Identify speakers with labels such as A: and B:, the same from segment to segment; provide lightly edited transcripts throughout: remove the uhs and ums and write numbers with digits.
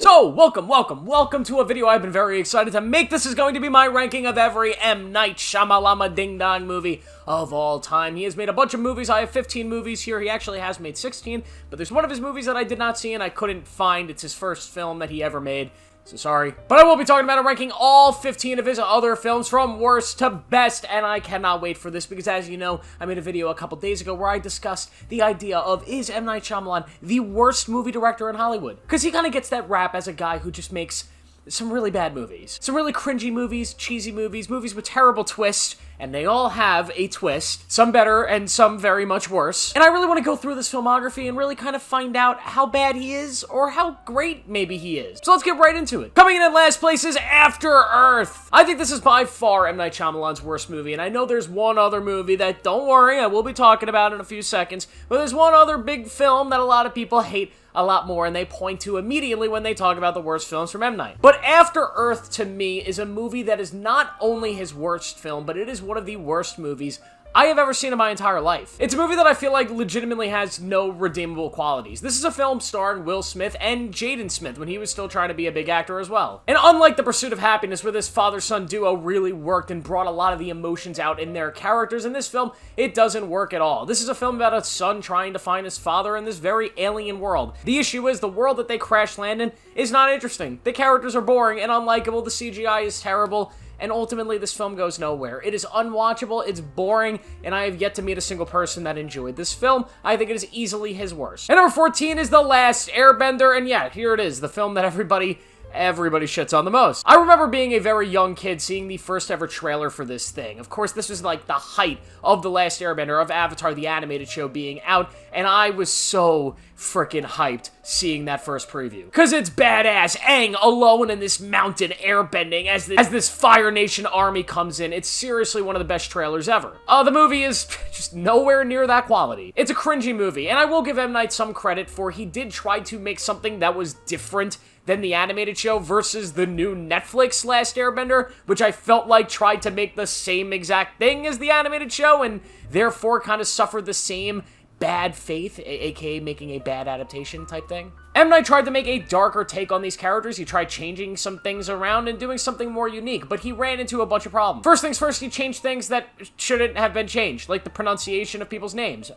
A: So, welcome to a video I've been very excited to make. This is going to be my ranking of every M. Night Shyamalan Ding Dong movie of all time. He has made a bunch of movies. I have 15 movies here. He actually has made 16, but there's one of his movies that I did not see and I couldn't find. It's his first film that he ever made. So sorry. But I will be talking about and ranking all 15 of his other films from worst to best, and I cannot wait for this because, as you know, I made a video a couple days ago where I discussed the idea of, is M. Night Shyamalan the worst movie director in Hollywood? Because he kind of gets that rap as a guy who just makes some really bad movies. Some really cringy movies, cheesy movies, movies with terrible twists, and they all have a twist. Some better and some very much worse. And I really want to go through this filmography and really kind of find out how bad he is or how great maybe he is. So let's get right into it. Coming in at last place is After Earth. I think this is by far M. Night Shyamalan's worst movie, and I know there's one other movie that, don't worry, I will be talking about in a few seconds, but there's one other big film that a lot of people hate a lot more, and they point to immediately when they talk about the worst films from M. Night. But After Earth, to me, is a movie that is not only his worst film, but it is one of the worst movies I have ever seen in my entire life. It's a movie that I feel like legitimately has no redeemable qualities. This is a film starring Will Smith and Jaden Smith when he was still trying to be a big actor as well. And unlike The Pursuit of Happiness, where this father-son duo really worked and brought a lot of the emotions out in their characters, in this film, it doesn't work at all. This is a film about a son trying to find his father in this very alien world. The issue is the world that they crash land in is not interesting. The characters are boring and unlikable, the CGI is terrible, and ultimately this film goes nowhere. It is unwatchable, it's boring, and I have yet to meet a single person that enjoyed this film. I think it is easily his worst. And number 14 is The Last Airbender, and yeah, here it is, the film that everybody shits on the most. I remember being a very young kid seeing the first ever trailer for this thing. Of course, this was like the height of The Last Airbender, of Avatar, the animated show, being out, and I was so freaking hyped seeing that first preview. Because it's badass. Aang alone in this mountain airbending as this Fire Nation army comes in. It's seriously one of the best trailers ever. The movie is just nowhere near that quality. It's a cringy movie, and I will give M. Night some credit for he did try to make something that was different than the animated show versus the new Netflix Last Airbender, which I felt like tried to make the same exact thing as the animated show and therefore kind of suffered the same bad faith, aka making a bad adaptation type thing. M. Night tried to make a darker take on these characters. He tried changing some things around and doing something more unique, but he ran into a bunch of problems. First things first, he changed things that shouldn't have been changed, like the pronunciation of people's names.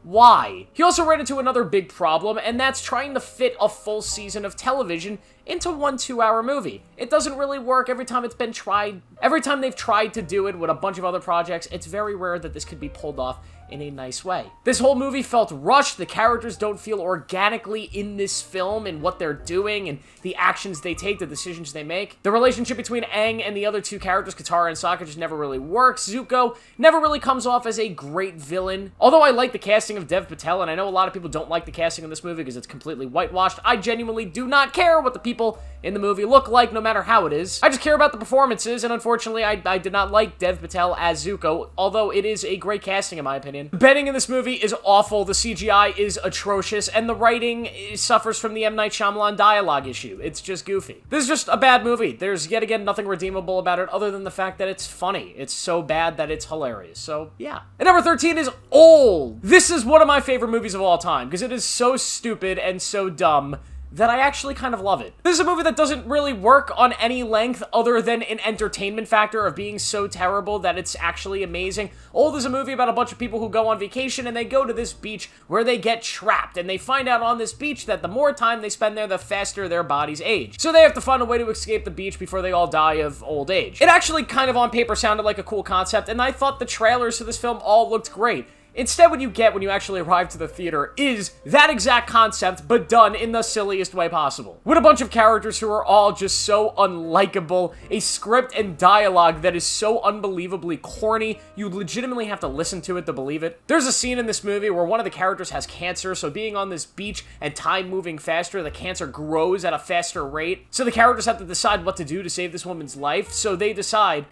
A: Why? He also ran into another big problem, and that's trying to fit a full season of television into one 2-hour movie. It doesn't really work every time it's been tried. Every time they've tried to do it with a bunch of other projects, it's very rare that this could be pulled off in a nice way. This whole movie felt rushed. The characters don't feel organically in this film and what they're doing and the actions they take, the decisions they make. The relationship between Aang and the other two characters, Katara and Sokka, just never really works. Zuko never really comes off as a great villain. Although I like the casting of Dev Patel, and I know a lot of people don't like the casting in this movie because it's completely whitewashed, I genuinely do not care what the people in the movie look like, no matter how it is. I just care about the performances, and unfortunately, I did not like Dev Patel as Zuko, although it is a great casting in my opinion. The betting in this movie is awful, the CGI is atrocious, and the writing suffers from the M. Night Shyamalan dialogue issue. It's just goofy. This is just a bad movie. There's, yet again, nothing redeemable about it other than the fact that it's funny. It's so bad that it's hilarious. So, yeah. And number 13 is Old. This is one of my favorite movies of all time, because it is so stupid and so dumb that I actually kind of love it. This is a movie that doesn't really work on any length other than an entertainment factor of being so terrible that it's actually amazing. Old is a movie about a bunch of people who go on vacation and they go to this beach where they get trapped, and they find out on this beach that the more time they spend there, the faster their bodies age. So they have to find a way to escape the beach before they all die of old age. It actually kind of on paper sounded like a cool concept, and I thought the trailers to this film all looked great. Instead, what you get when you actually arrive to the theater is that exact concept, but done in the silliest way possible. With a bunch of characters who are all just so unlikable, a script and dialogue that is so unbelievably corny, you legitimately have to listen to it to believe it. There's a scene in this movie where one of the characters has cancer, so being on this beach and time moving faster, the cancer grows at a faster rate. So the characters have to decide what to do to save this woman's life, so they decide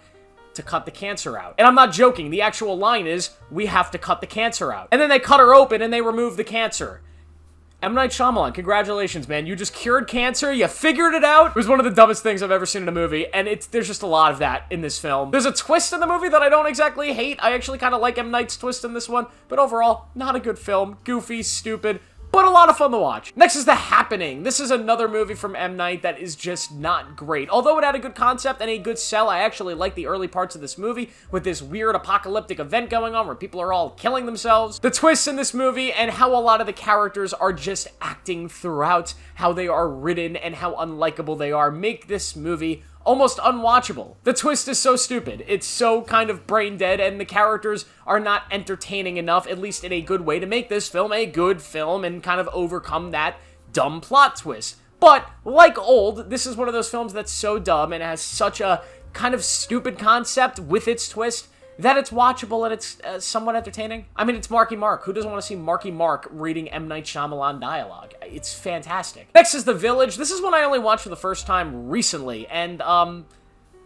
A: to cut the cancer out. And I'm not joking, the actual line is, we have to cut the cancer out. And then they cut her open and they remove the cancer. M. Night Shyamalan, congratulations, man. You just cured cancer, you figured it out. It was one of the dumbest things I've ever seen in a movie, and there's just a lot of that in this film. There's a twist in the movie that I don't exactly hate. I actually kind of like M. Night's twist in this one, but overall, not a good film. Goofy, stupid, but a lot of fun to watch. Next is The Happening. This is another movie from M. Night that is just not great. Although it had a good concept and a good sell, I actually like the early parts of this movie with this weird apocalyptic event going on where people are all killing themselves. The twists in this movie and how a lot of the characters are just acting throughout, how they are written and how unlikable they are, make this movie almost unwatchable. The twist is so stupid. It's so kind of brain dead, and the characters are not entertaining enough, at least in a good way, to make this film a good film and kind of overcome that dumb plot twist. But, like Old, this is one of those films that's so dumb and has such a kind of stupid concept with its twist that it's watchable and it's somewhat entertaining. I mean, it's Marky Mark. Who doesn't want to see Marky Mark reading M. Night Shyamalan dialogue? It's fantastic. Next is The Village. This is one I only watched for the first time recently, and,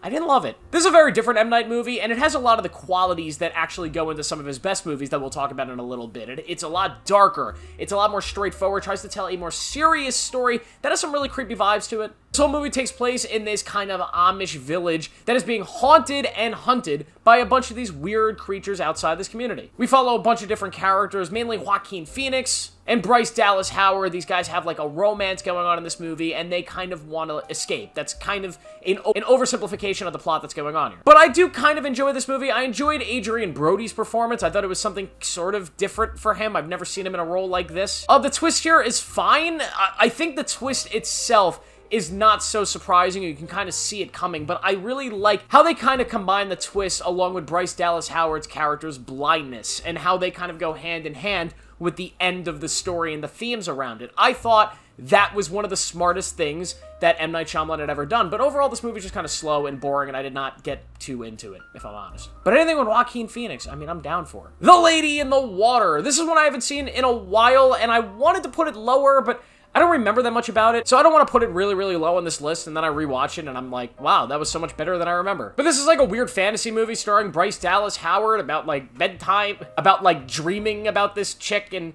A: I didn't love it. This is a very different M. Night movie, and it has a lot of the qualities that actually go into some of his best movies that we'll talk about in a little bit. It's a lot darker. It's a lot more straightforward, tries to tell a more serious story that has some really creepy vibes to it. This whole movie takes place in this kind of Amish village that is being haunted and hunted by a bunch of these weird creatures outside this community. We follow a bunch of different characters, mainly Joaquin Phoenix and Bryce Dallas Howard. These guys have like a romance going on in this movie, and they kind of want to escape. That's kind of an oversimplification of the plot that's going on here. But I do kind of enjoy this movie. I enjoyed Adrian Brody's performance. I thought it was something sort of different for him. I've never seen him in a role like this. The twist here is fine. I think the twist itself is not so surprising. You can kind of see it coming, but I really like how they kind of combine the twist along with Bryce Dallas Howard's character's blindness and how they kind of go hand in hand with the end of the story and the themes around it. I thought that was one of the smartest things that M. Night Shyamalan had ever done, but overall this movie is just kind of slow and boring, and I did not get too into it, if I'm honest. But anything with Joaquin Phoenix, I mean, I'm down for it. The Lady in the Water. This is one I haven't seen in a while, and I wanted to put it lower, but I don't remember that much about it, so I don't want to put it really, really low on this list, and then I rewatch it, and I'm like, wow, that was so much better than I remember. But this is like a weird fantasy movie starring Bryce Dallas Howard about, like, bedtime, about, like, dreaming about this chick, and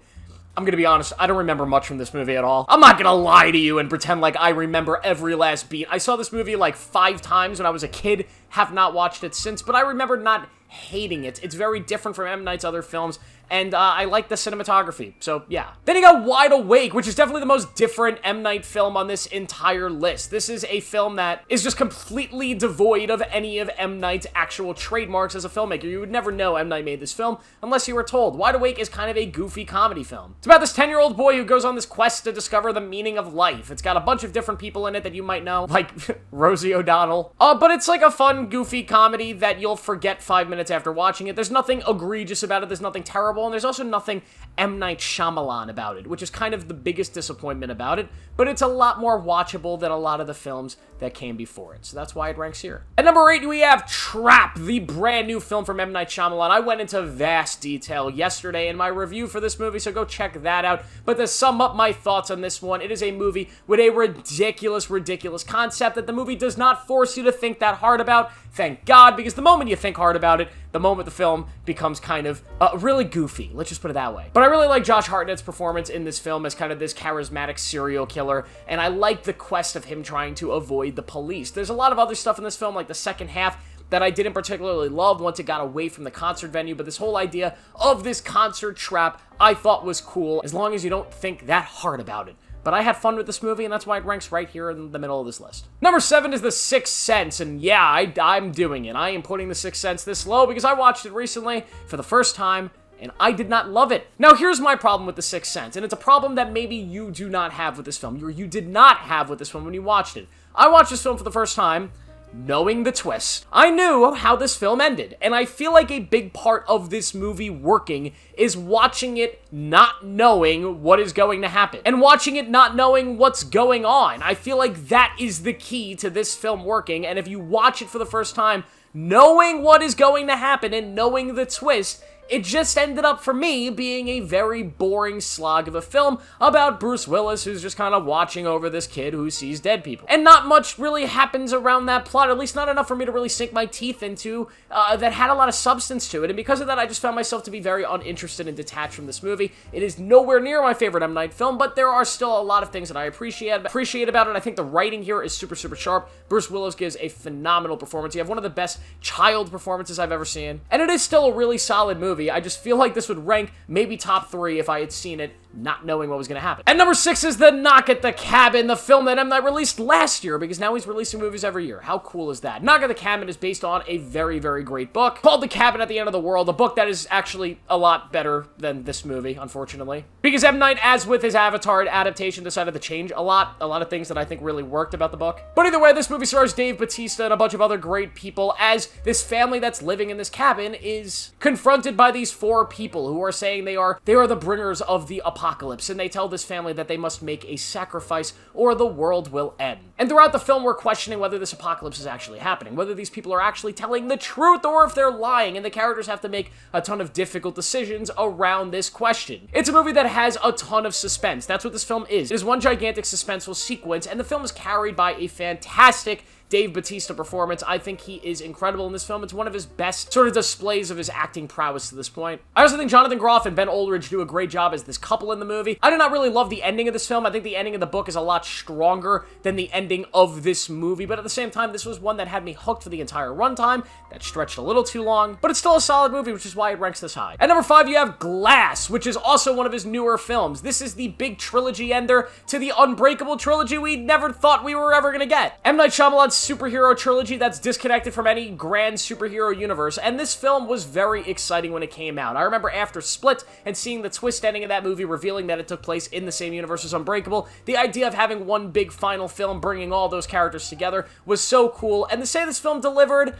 A: I'm gonna be honest, I don't remember much from this movie at all. I'm not gonna lie to you and pretend like I remember every last beat. I saw this movie like 5 times when I was a kid, have not watched it since, but I remember not hating it. It's very different from M. Night's other films, and I like the cinematography, so yeah. Then you got Wide Awake, which is definitely the most different M. Night film on this entire list. This is a film that is just completely devoid of any of M. Night's actual trademarks as a filmmaker. You would never know M. Night made this film unless you were told. Wide Awake is kind of a goofy comedy film. It's about this 10-year-old boy who goes on this quest to discover the meaning of life. It's got a bunch of different people in it that you might know, like Rosie O'Donnell. But it's like a fun, goofy comedy that you'll forget 5 minutes after watching it. There's nothing egregious about it. There's nothing terrible. And there's also nothing M. Night Shyamalan about it, which is kind of the biggest disappointment about it, but it's a lot more watchable than a lot of the films that came before it, so that's why it ranks here. At number 8, we have Trap, the brand new film from M. Night Shyamalan. I went into vast detail yesterday in my review for this movie, so go check that out, but to sum up my thoughts on this one, it is a movie with a ridiculous, ridiculous concept that the movie does not force you to think that hard about. Thank God, because the moment you think hard about it, the moment the film becomes kind of really goofy. Let's just put it that way. But I really like Josh Hartnett's performance in this film as kind of this charismatic serial killer, and I like the quest of him trying to avoid the police. There's a lot of other stuff in this film, like the second half, that I didn't particularly love once it got away from the concert venue, but this whole idea of this concert trap I thought was cool, as long as you don't think that hard about it. But I had fun with this movie, and that's why it ranks right here in the middle of this list. Number 7 is The Sixth Sense, and yeah, I'm doing it. I am putting The Sixth Sense this low because I watched it recently for the first time, and I did not love it. Now, here's my problem with The Sixth Sense, and it's a problem that maybe you do not have with this film, or you did not have with this film when you watched it. I watched this film for the first time knowing the twist. I knew how this film ended, and I feel like a big part of this movie working is watching it not knowing what is going to happen, and watching it not knowing what's going on. I feel like that is the key to this film working, and if you watch it for the first time knowing what is going to happen and knowing the twist, it just ended up, for me, being a very boring slog of a film about Bruce Willis who's just kind of watching over this kid who sees dead people. And not much really happens around that plot, at least not enough for me to really sink my teeth into, that had a lot of substance to it. And because of that, I just found myself to be very uninterested and detached from this movie. It is nowhere near my favorite M. Night film, but there are still a lot of things that I appreciate about it. I think the writing here is super, super sharp. Bruce Willis gives a phenomenal performance. You have one of the best child performances I've ever seen. And it is still a really solid movie. I just feel like this would rank maybe top 3 if I had seen it not knowing what was going to happen. And number 6 is The Knock at the Cabin, the film that M. Night released last year, because now he's releasing movies every year. How cool is that? Knock at the Cabin is based on a very, very great book called The Cabin at the End of the World, a book that is actually a lot better than this movie, unfortunately. Because M. Night, as with his Avatar adaptation, decided to change a lot of things that I think really worked about the book. But either way, this movie stars Dave Bautista and a bunch of other great people as this family that's living in this cabin is confronted by these 4 people who are saying they are the bringers of the apocalypse, and they tell this family that they must make a sacrifice or the world will end. And throughout the film, we're questioning whether this apocalypse is actually happening, whether these people are actually telling the truth or if they're lying, and the characters have to make a ton of difficult decisions around this question. It's a movie that has a ton of suspense. That's what this film is. It is one gigantic suspenseful sequence, and the film is carried by a fantastic Dave Bautista performance. I think he is incredible in this film. It's one of his best sort of displays of his acting prowess to this point. I also think Jonathan Groff and Ben Aldridge do a great job as this couple in the movie. I do not really love the ending of this film. I think the ending of the book is a lot stronger than the ending of this movie, but at the same time, this was one that had me hooked for the entire runtime. That stretched a little too long, but it's still a solid movie, which is why it ranks this high. At number 5, you have Glass, which is also one of his newer films. This is the big trilogy ender to the Unbreakable trilogy we never thought we were ever gonna get. M. Night Shyamalan's superhero trilogy that's disconnected from any grand superhero universe, and this film was very exciting when it came out. I remember after Split and seeing the twist ending of that movie revealing that it took place in the same universe as Unbreakable, the idea of having one big final film bringing all those characters together was so cool, and to say this film delivered,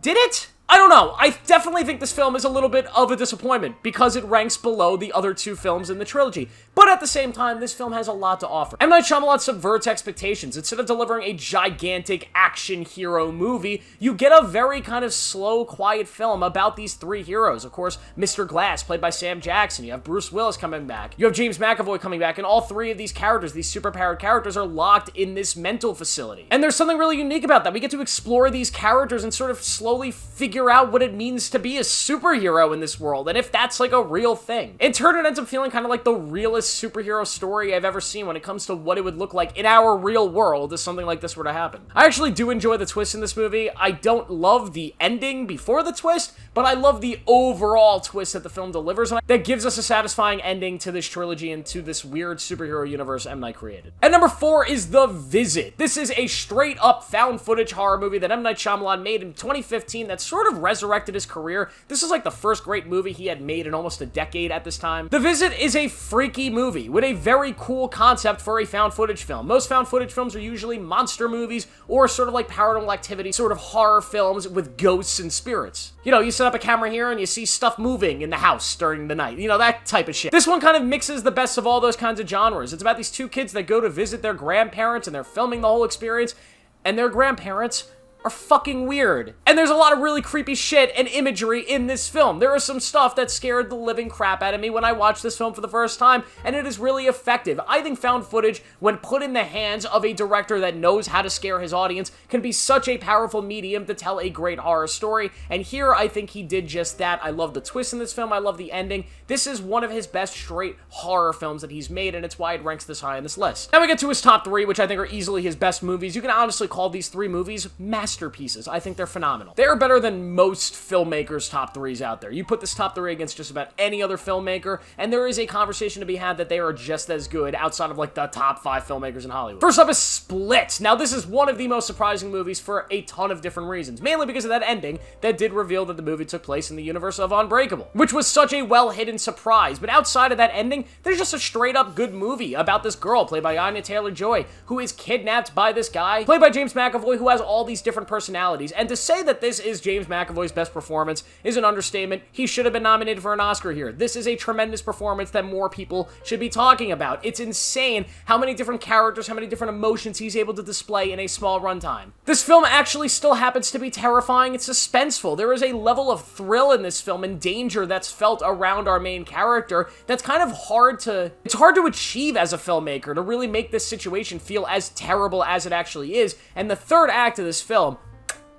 A: did it? I don't know. I definitely think this film is a little bit of a disappointment because it ranks below the other 2 films in the trilogy. But at the same time, this film has a lot to offer. M. Night Shyamalan subverts expectations. Instead of delivering a gigantic action hero movie, you get a very kind of slow, quiet film about these 3 heroes. Of course, Mr. Glass, played by Sam Jackson. You have Bruce Willis coming back. You have James McAvoy coming back. And all 3 of these characters, these superpowered characters, are locked in this mental facility. And there's something really unique about that. We get to explore these characters and sort of slowly figure out what it means to be a superhero in this world, and if that's like a real thing. In turn, it ends up feeling kind of like the realest superhero story I've ever seen when it comes to what it would look like in our real world if something like this were to happen. I actually do enjoy the twist in this movie. I don't love the ending before the twist, but I love the overall twist that the film delivers, and that gives us a satisfying ending to this trilogy and to this weird superhero universe M. Night created. And number 4 is The Visit. This is a straight-up found footage horror movie that M. Night Shyamalan made in 2015 that sort of resurrected his career. This is like the first great movie he had made in almost a decade at this time. The Visit is a freaky movie with a very cool concept for a found footage film. Most found footage films are usually monster movies or sort of like Paranormal Activity, sort of horror films with ghosts and spirits. You know, you set up a camera here and you see stuff moving in the house during the night. You know, that type of shit. This one kind of mixes the best of all those kinds of genres. It's about these 2 kids that go to visit their grandparents and they're filming the whole experience, and their grandparents are fucking weird. And there's a lot of really creepy shit and imagery in this film. There is some stuff that scared the living crap out of me when I watched this film for the first time, and it is really effective. I think found footage, when put in the hands of a director that knows how to scare his audience, can be such a powerful medium to tell a great horror story, and here I think he did just that. I love the twist in this film. I love the ending. This is one of his best straight horror films that he's made, and it's why it ranks this high on this list. Now we get to his top 3, which I think are easily his best movies. You can honestly call these 3 movies masterpieces. I think they're phenomenal. They're better than most filmmakers' top 3s out there. You put this top 3 against just about any other filmmaker, and there is a conversation to be had that they are just as good outside of like the top 5 filmmakers in Hollywood. First up is Split. Now this is one of the most surprising movies for a ton of different reasons, mainly because of that ending that did reveal that the movie took place in the universe of Unbreakable, which was such a well-hidden surprise. But outside of that ending, there's just a straight-up good movie about this girl played by Anya Taylor-Joy who is kidnapped by this guy played by James McAvoy who has all these different personalities. And to say that this is James McAvoy's best performance is an understatement. He should have been nominated for an Oscar here. This is a tremendous performance that more people should be talking about. It's insane how many different characters, how many different emotions he's able to display in a small runtime. This film actually still happens to be terrifying. It's suspenseful. There is a level of thrill in this film and danger that's felt around our main character that's kind of hard to achieve as a filmmaker, to really make this situation feel as terrible as it actually is. And the third act of this film,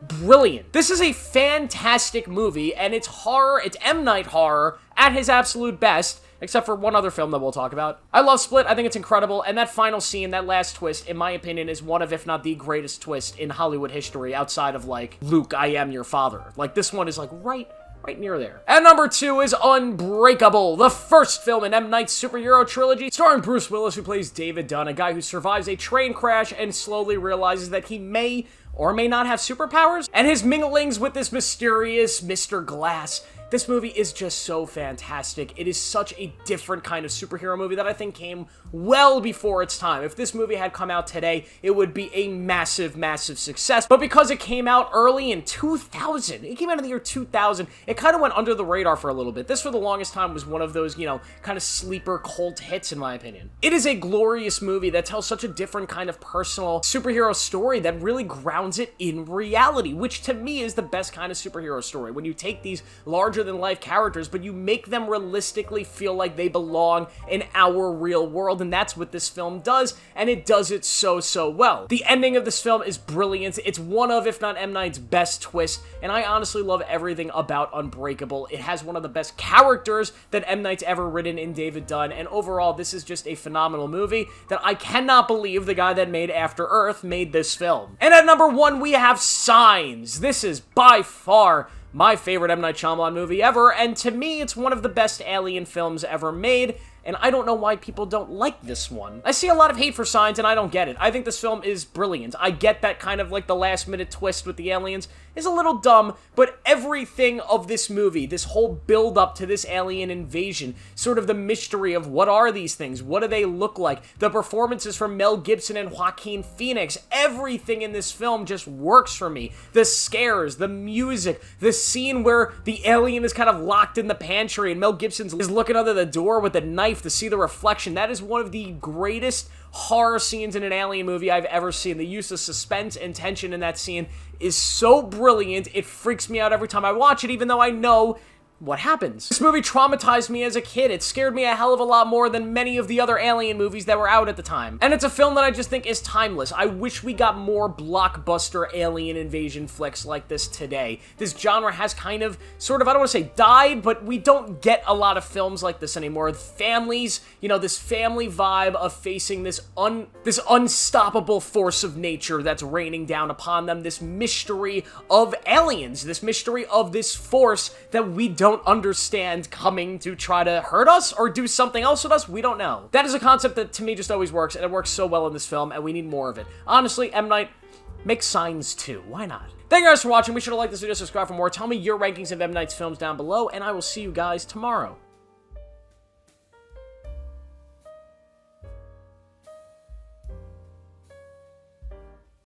A: brilliant. This is a fantastic movie, and it's horror, it's M. Night horror at his absolute best, except for one other film that we'll talk about. I love Split, I think it's incredible, and that final scene, that last twist, in my opinion, is one of, if not the greatest twist in Hollywood history, outside of, like, Luke, I am your father. Like, this one is, like, right right near there. At number 2 is Unbreakable, the first film in M. Night's superhero trilogy, starring Bruce Willis, who plays David Dunn, a guy who survives a train crash and slowly realizes that he may or may not have superpowers, and his minglings with this mysterious Mr. Glass. This movie is just so fantastic. It is such a different kind of superhero movie that I think came well before its time. If this movie had come out today, it would be a massive, massive success. But because it came out early in 2000, it came out in the year 2000, it kind of went under the radar for a little bit. This, for the longest time, was one of those, you know, kind of sleeper cult hits, in my opinion. It is a glorious movie that tells such a different kind of personal superhero story that really grounds it in reality, which to me is the best kind of superhero story. When you take these larger-than-life characters, but you make them realistically feel like they belong in our real world, and that's what this film does, and it does it so, so well. The ending of this film is brilliant. It's one of, if not M. Night's best twists, and I honestly love everything about Unbreakable. It has one of the best characters that M. Night's ever written in David Dunn, and overall, this is just a phenomenal movie that I cannot believe the guy that made After Earth made this film. And at number 1, we have Signs. This is by far my favorite M. Night Shyamalan movie ever, and to me, it's one of the best alien films ever made, and I don't know why people don't like this one. I see a lot of hate for Signs, and I don't get it. I think this film is brilliant. I get that kind of like the last-minute twist with the aliens is a little dumb, but everything of this movie, this whole build-up to this alien invasion, sort of the mystery of what are these things, what do they look like, the performances from Mel Gibson and Joaquin Phoenix, everything in this film just works for me. The scares, the music, the scene where the alien is kind of locked in the pantry and Mel Gibson is looking under the door with a knife to see the reflection. That is one of the greatest horror scenes in an alien movie I've ever seen. The use of suspense and tension in that scene is so brilliant. It freaks me out every time I watch it, even though I know what happens. This movie traumatized me as a kid. It scared me a hell of a lot more than many of the other alien movies that were out at the time. And it's a film that I just think is timeless. I wish we got more blockbuster alien invasion flicks like this today. This genre has kind of, sort of, I don't want to say died, but we don't get a lot of films like this anymore. Families, you know, this family vibe of facing this unstoppable force of nature that's raining down upon them, this mystery of aliens, this mystery of this force that we don't understand coming to try to hurt us or do something else with us. We don't know. That is a concept that to me just always works, and it works so well in this film, and we need more of it. Honestly, M. Night, make Signs too. Why not? Thank you guys for watching. Be sure to like this video, subscribe for more. Tell me your rankings of M. Night's films down below, and I will see you guys tomorrow.